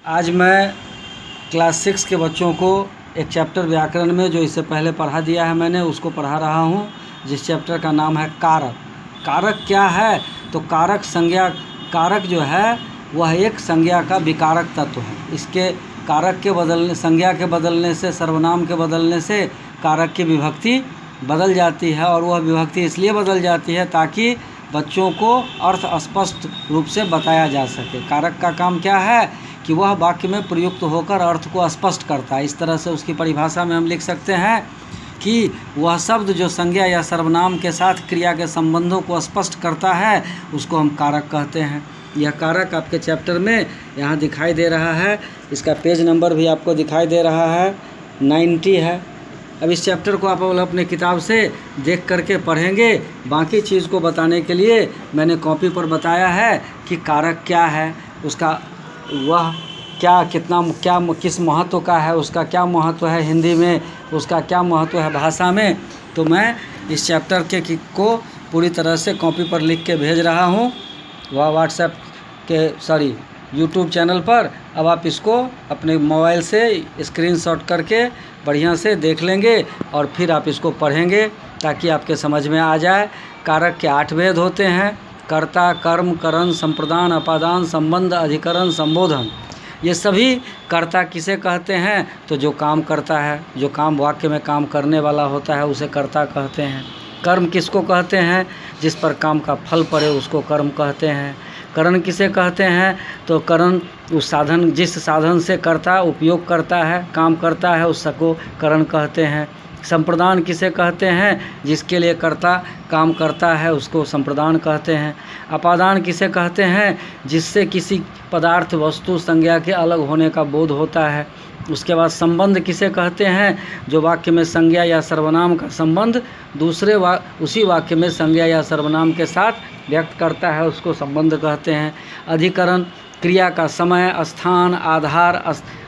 आज मैं क्लास 6 के बच्चों को एक चैप्टर व्याकरण में जो इससे पहले पढ़ा दिया है मैंने उसको पढ़ा रहा हूँ, जिस चैप्टर का नाम है कारक। कारक क्या है? तो कारक संज्ञा, कारक जो है वह एक संज्ञा का विकारक तत्व है। इसके कारक के बदलने, संज्ञा के बदलने से, सर्वनाम के बदलने से कारक की विभक्ति बदल जाती है, और वह विभक्ति इसलिए बदल जाती है ताकि बच्चों को अर्थ स्पष्ट रूप से बताया जा सके। कारक का काम क्या है कि वह वाक्य में प्रयुक्त होकर अर्थ को स्पष्ट करता है। इस तरह से उसकी परिभाषा में हम लिख सकते हैं कि वह शब्द जो संज्ञा या सर्वनाम के साथ क्रिया के संबंधों को स्पष्ट करता है उसको हम कारक कहते हैं। यह कारक आपके चैप्टर में यहाँ दिखाई दे रहा है। इसका पेज नंबर भी आपको दिखाई दे रहा है, 90 है। अब इस चैप्टर को आप अपने किताब से देख करके पढ़ेंगे। बाकी चीज़ को बताने के लिए मैंने कॉपी पर बताया है कि कारक क्या है, उसका वह क्या, कितना, क्या, किस महत्व का है, उसका क्या महत्व है हिंदी में, उसका क्या महत्व है भाषा में। तो मैं इस चैप्टर के को पूरी तरह से कॉपी पर लिख के भेज रहा हूँ वह व्हाट्सएप के यूट्यूब चैनल पर। अब आप इसको अपने मोबाइल से स्क्रीनशॉट करके बढ़िया से देख लेंगे और फिर आप इसको पढ़ेंगे ताकि आपके समझ में आ जाए। कारक के 8 भेद होते हैं: कर्ता, कर्म, करण, संप्रदान, अपादान, संबंध, अधिकरण, संबोधन। ये सभी कर्ता किसे कहते हैं? तो जो काम करता है, जो काम वाक्य में काम करने वाला होता है उसे कर्ता कहते हैं। कर्म किसको कहते हैं? जिस पर काम का फल पड़े उसको कर्म कहते हैं। करण किसे कहते हैं? तो करण उस साधन, जिस साधन से कर्ता उपयोग करता है, काम करता है, उसको करण कहते हैं। संप्रदान किसे कहते हैं? जिसके लिए कर्ता काम करता है उसको संप्रदान कहते हैं। अपादान किसे कहते हैं? जिससे किसी पदार्थ, वस्तु, संज्ञा के अलग होने का बोध होता है। उसके बाद संबंध किसे कहते हैं? जो वाक्य में संज्ञा या सर्वनाम का संबंध दूसरे उसी वाक्य में संज्ञा या सर्वनाम के साथ व्यक्त करता है उसको संबंध कहते हैं। अधिकरण क्रिया का समय, स्थान, आधार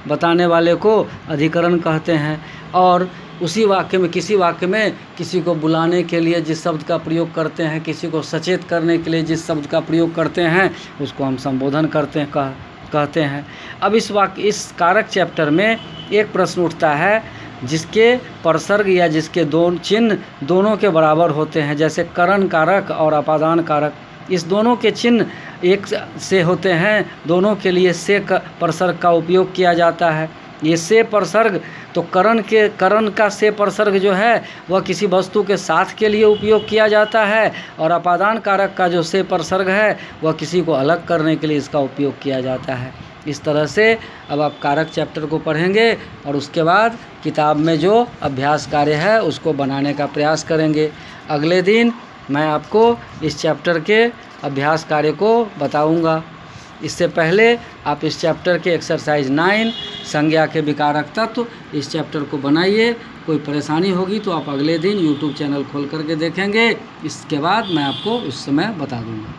बताने वाले को अधिकरण कहते हैं। और उसी वाक्य में, किसी वाक्य में किसी को बुलाने के लिए जिस शब्द का प्रयोग करते हैं, किसी को सचेत करने के लिए जिस शब्द का प्रयोग करते हैं उसको हम संबोधन कहते हैं। अब इस कारक चैप्टर में एक प्रश्न उठता है जिसके परसर्ग या जिसके दोनों चिन्ह दोनों के बराबर होते हैं, जैसे करण कारक और अपादान कारक। इस दोनों के चिन्ह एक से होते हैं, दोनों के लिए से परसर्ग का उपयोग किया जाता है। ये से परसर्ग, तो करण का से परसर्ग जो है वह किसी वस्तु के साथ के लिए उपयोग किया जाता है, और अपादान कारक का जो से परसर्ग है वह किसी को अलग करने के लिए इसका उपयोग किया जाता है। इस तरह से अब आप कारक चैप्टर को पढ़ेंगे और उसके बाद किताब में जो अभ्यास कार्य है उसको बनाने का प्रयास करेंगे। अगले दिन मैं आपको इस चैप्टर के अभ्यास कार्य को बताऊंगा। इससे पहले आप इस चैप्टर के एक्सरसाइज 9 संज्ञा के विकारक तत्व इस चैप्टर को बनाइए। कोई परेशानी होगी तो आप अगले दिन यूट्यूब चैनल खोल करके देखेंगे। इसके बाद मैं आपको उस समय बता दूंगा।